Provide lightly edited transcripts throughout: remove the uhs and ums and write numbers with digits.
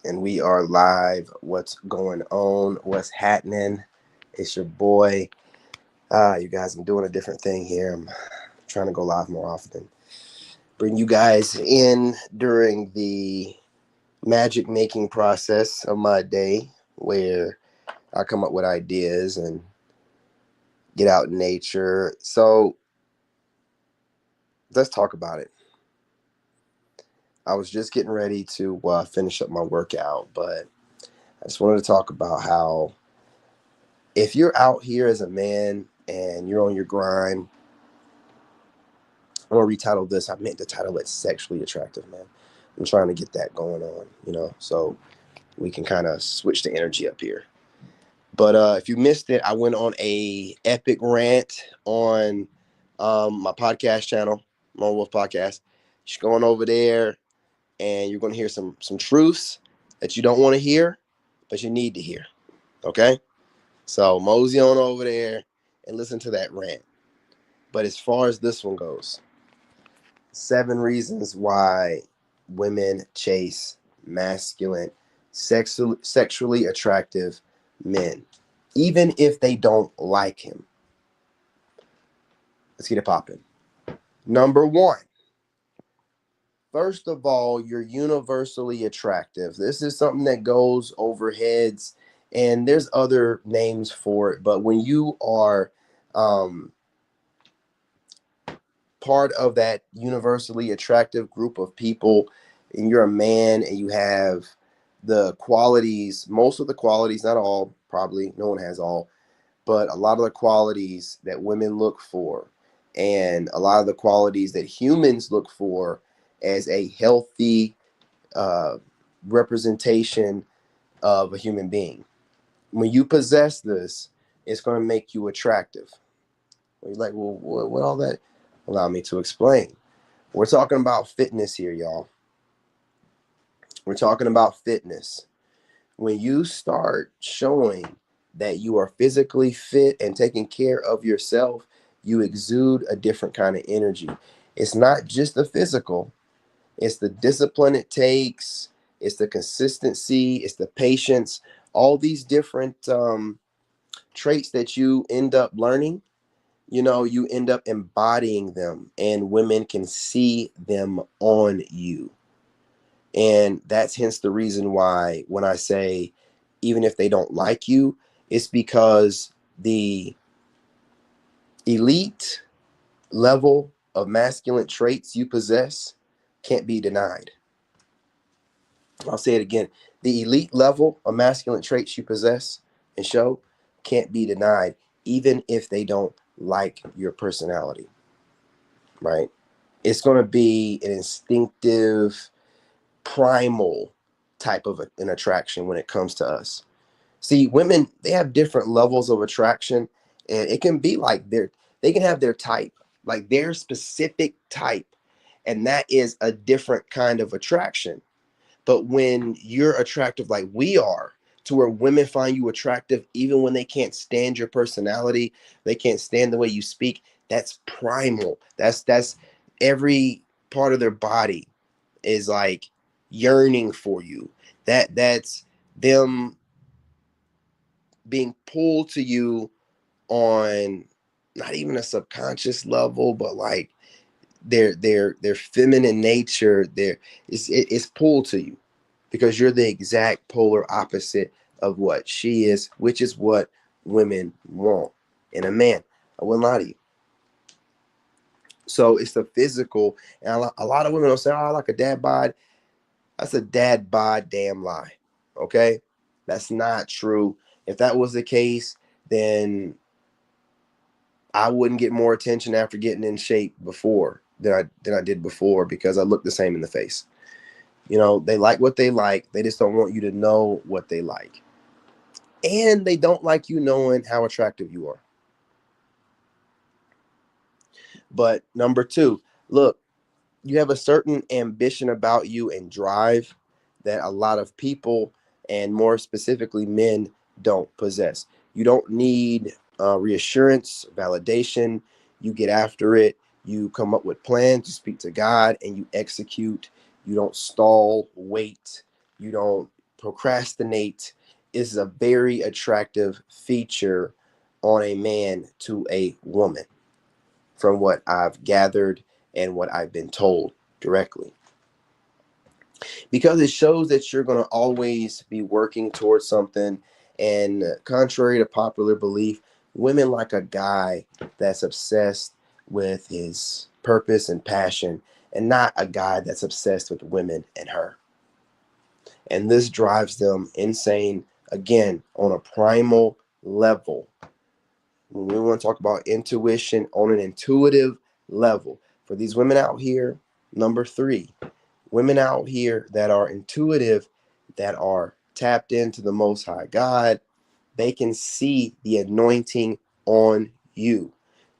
And we are live. What's going on? What's happening? It's your boy. You guys, I'm doing a different thing here. I'm trying to go live more often. Bring you guys in during the magic making process of my day where I come up with ideas and get out in nature. So let's talk about it. I was just getting ready to finish up my workout, but I just wanted to talk about how if you're out here as a man and you're on your grind, I'm gonna retitle this. I meant to title it "Sexually Attractive," man. I'm trying to get that going on, so we can kind of switch the energy up here. But if you missed it, I went on a epic rant on my podcast channel, Lone Wolf Podcast. Just going over there, and you're gonna hear some truths that you don't want to hear, but you need to hear. Okay, so mosey on over there and listen to that rant. But as far as this one goes, 7 reasons why women chase masculine, sexually attractive men, even if they don't like him. Let's get it popping. Number one, first of all, you're universally attractive. This is something that goes over heads, and there's other names for it. But when you are um, part of that universally attractive group of people and you're a man and you have the qualities, most of the qualities, not all, probably no one has all, but a lot of the qualities that women look for and a lot of the qualities that humans look for as a healthy uh, representation of a human being. When you possess this, it's going to make you attractive. You're like, well, what all that? Allow me to explain. We're talking about fitness here, y'all. We're talking about fitness. When you start showing that you are physically fit and taking care of yourself, you exude a different kind of energy. It's not just the physical, it's the discipline it takes, it's the consistency, it's the patience, all these different traits that you end up learning. You end up embodying them, and women can see them on you. And that's hence the reason why when I say, even if they don't like you, it's because the elite level of masculine traits you possess can't be denied. I'll say it again. The elite level of masculine traits you possess and show can't be denied, even if they don't like your personality, right? It's going to be an instinctive, primal type of an attraction when it comes to us. See, women, they have different levels of attraction, and it can be like they can have their type, like their specific type, and that is a different kind of attraction. But when you're attractive like we are, to where women find you attractive even when they can't stand your personality, they can't stand the way you speak, that's primal. That's every part of their body is like yearning for you. That's them being pulled to you on not even a subconscious level, but like their feminine nature, it's pulled to you because you're the exact polar opposite of what she is, which is what women want in a man. I wouldn't lie to you. So it's the physical, and a lot of women will say, "Oh, I like a dad bod." That's a dad bod damn lie. Okay, that's not true. If that was the case, then I wouldn't get more attention after getting in shape before than I did before because I look the same in the face. They like what they like. They just don't want you to know what they like. And they don't like you knowing how attractive you are. But number two, look, you have a certain ambition about you and drive that a lot of people, and more specifically men, don't possess. You don't need reassurance, validation. You get after it. You come up with plans. You speak to God and you execute. You don't stall, wait. You don't. procrastinate is a very attractive feature on a man to a woman, from what I've gathered and what I've been told directly. Because it shows that you're going to always be working towards something. And contrary to popular belief, women like a guy that's obsessed with his purpose and passion, and not a guy that's obsessed with women and her. And this drives them insane, again, on a primal level. When we want to talk about intuition on an intuitive level, for these women out here, number three, women out here that are intuitive, that are tapped into the Most High God, they can see the anointing on you.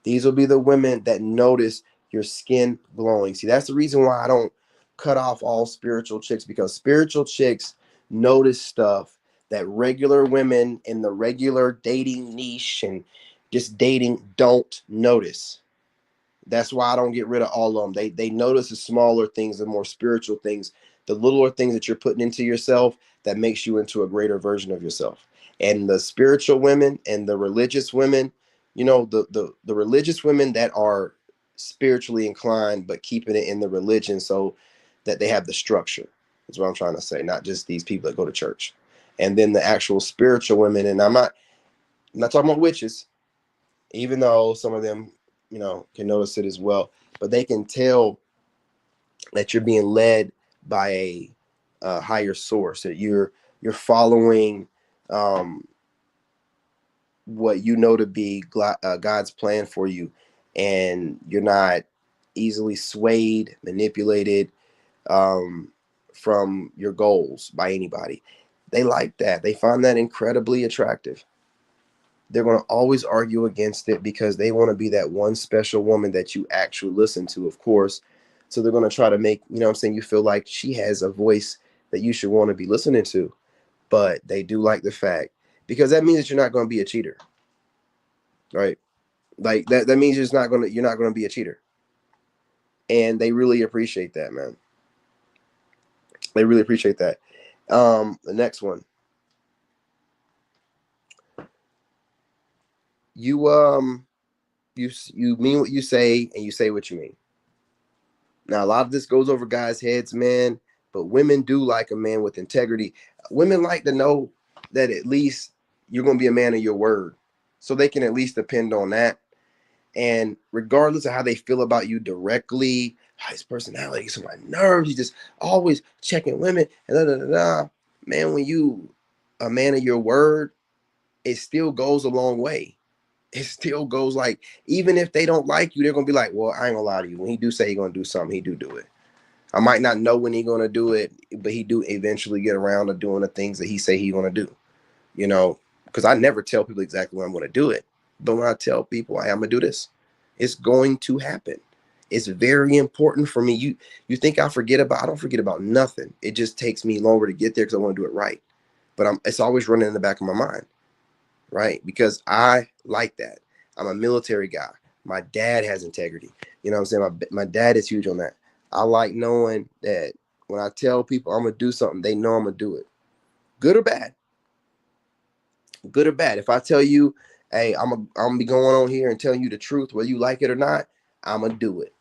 These will be the women that notice your skin glowing. See, that's the reason why I don't cut off all spiritual chicks, because spiritual chicks notice stuff that regular women in the regular dating niche and just dating don't notice. That's why I don't get rid of all of them. They notice the smaller things, the more spiritual things, the littler things that you're putting into yourself that makes you into a greater version of yourself. And the spiritual women and the religious women, the religious women that are spiritually inclined but keeping it in the religion so that they have the structure. Is what I'm trying to say. Not just these people that go to church. And then the actual spiritual women, and I'm not talking about witches, even though some of them, can notice it as well, but they can tell that you're being led by a higher source, that you're following um, what you know to be God's plan for you, and you're not easily swayed, manipulated um, from your goals by anybody. They like that. They find that incredibly attractive. They're going to always argue against it because they want to be that one special woman that you actually listen to, of course. So they're going to try to make, what I'm saying, you feel like she has a voice that you should want to be listening to. But they do like the fact, because that means that you're not going to be a cheater, right? Like that means you're not going to be a cheater. And they really appreciate that, man. They really appreciate that. The next one. You you mean what you say, and you say what you mean. Now, a lot of this goes over guys' heads, man, but women do like a man with integrity. Women like to know that at least you're going to be a man of your word, so they can at least depend on that. And regardless of how they feel about you directly, his personality gets on my nerves. He's just always checking women and da da da da. Man, when you a man of your word, it still goes a long way. It still goes, like, even if they don't like you, they're gonna be like, well, I ain't gonna lie to you. When he do say he gonna do something, he do it. I might not know when he gonna do it, but he do eventually get around to doing the things that he say he gonna do. Because I never tell people exactly when I'm gonna do it. But when I tell people I'm gonna do this, it's going to happen. It's very important for me. You think I don't forget about nothing. It just takes me longer to get there because I want to do it right. But it's always running in the back of my mind, right? Because I like that. I'm a military guy. My dad has integrity. You know what I'm saying? My dad is huge on that. I like knowing that when I tell people I'm gonna do something, they know I'm gonna do it. Good or bad. Good or bad. If I tell you, hey, I'm gonna be going on here and telling you the truth, whether you like it or not, I'm gonna do it.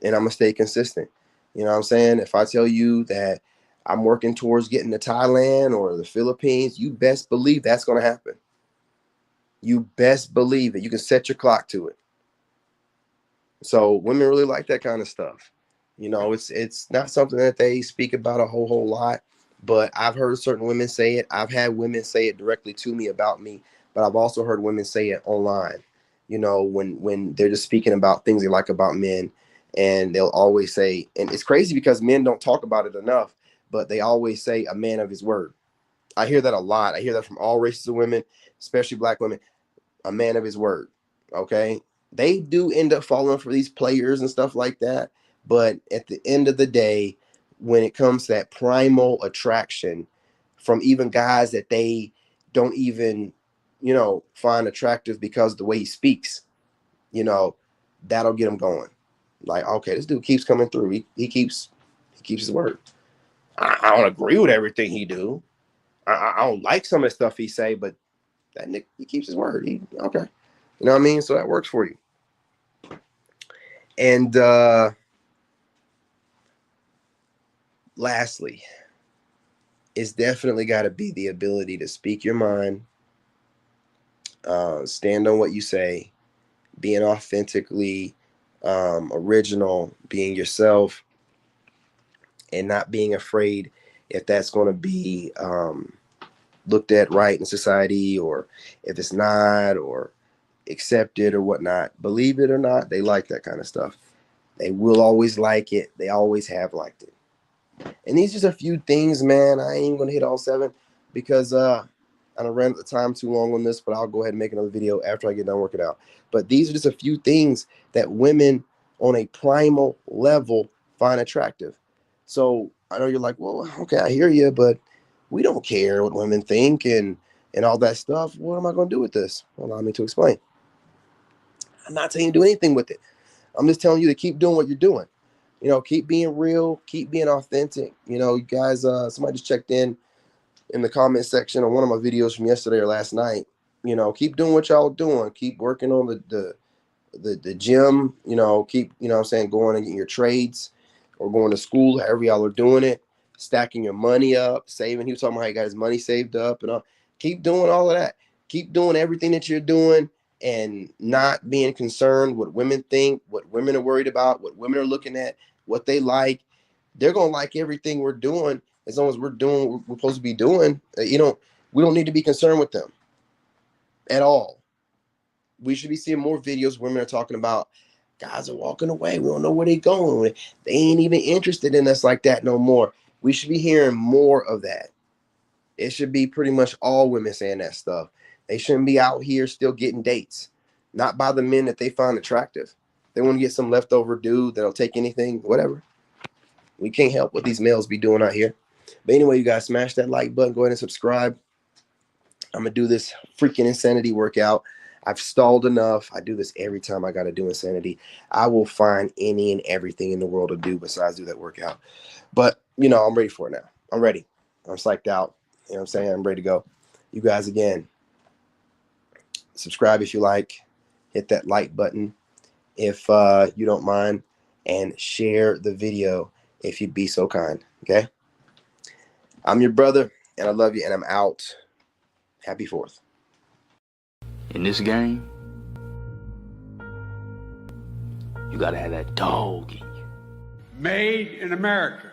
And I'm gonna stay consistent. You know what I'm saying? If I tell you that I'm working towards getting to Thailand or the Philippines, you best believe that's gonna happen. You best believe it. You can set your clock to it. So women really like that kind of stuff. It's not something that they speak about a whole lot, but I've heard certain women say it. I've had women say it directly to me about me, but I've also heard women say it online. When they're just speaking about things they like about men, and they'll always say, and it's crazy because men don't talk about it enough, but they always say a man of his word. I hear that a lot. I hear that from all races of women, especially black women. A man of his word. Okay. They do end up falling for these players and stuff like that. But at the end of the day, when it comes to that primal attraction from even guys that they don't even, find attractive because of the way he speaks, you know, that'll get them going. Like, okay, this dude keeps coming through. He keeps his word. I don't agree with everything he do. I don't like some of the stuff he say, but that nigga, he keeps his word. Okay. You know what I mean? So that works for you. And lastly, it's definitely got to be the ability to speak your mind, stand on what you say, being authentically original, being yourself, and not being afraid if that's going to be looked at right in society, or if it's not, or accepted or whatnot. Believe it or not, they like that kind of stuff. They will always like it. They always have liked it. And these are just a few things, man. I ain't even gonna hit all 7 because I don't ran the time too long on this, but I'll go ahead and make another video after I get done working out. But these are just a few things that women on a primal level find attractive. So I know you're like, well, okay, I hear you, but we don't care what women think and all that stuff. What am I gonna do with this? Well, allow me to explain. I'm not telling you to do anything with it. I'm just telling you to keep doing what you're doing. You know, keep being real, keep being authentic. You know, you guys, somebody just checked in the comment section on one of my videos from yesterday or last night. You know, keep doing what y'all doing. Keep working on the gym. You know, keep, you know what I'm saying, going and getting your trades or going to school, however y'all are doing it, stacking your money up, saving. He was talking about how he got his money saved up and all. Keep doing all of that. Keep doing everything that you're doing and not being concerned what women think, what women are worried about, what women are looking at, what they like. They're going to like everything we're doing as long as we're doing what we're supposed to be doing. We don't need to be concerned with them at all. We should be seeing more videos women are talking about guys are walking away. We don't know where they're going. They ain't even interested in us like that no more. We should be hearing more of that. It should be pretty much all women saying that stuff. They shouldn't be out here still getting dates, not by the men that they find attractive. They want to get some leftover dude that'll take anything, whatever. We can't help what these males be doing out here. But anyway, you guys, smash that like button. Go ahead and subscribe. I'm going to do this freaking insanity workout. I've stalled enough. I do this every time I got to do insanity. I will find any and everything in the world to do besides do that workout. But, you know, I'm ready for it now. I'm ready. I'm psyched out. You know what I'm saying? I'm ready to go. You guys, again, subscribe if you like. Hit that like button if you don't mind. And share the video if you'd be so kind. Okay? I'm your brother, and I love you, and I'm out. Happy 4th. In this game, you gotta have that dog in you. Made in America.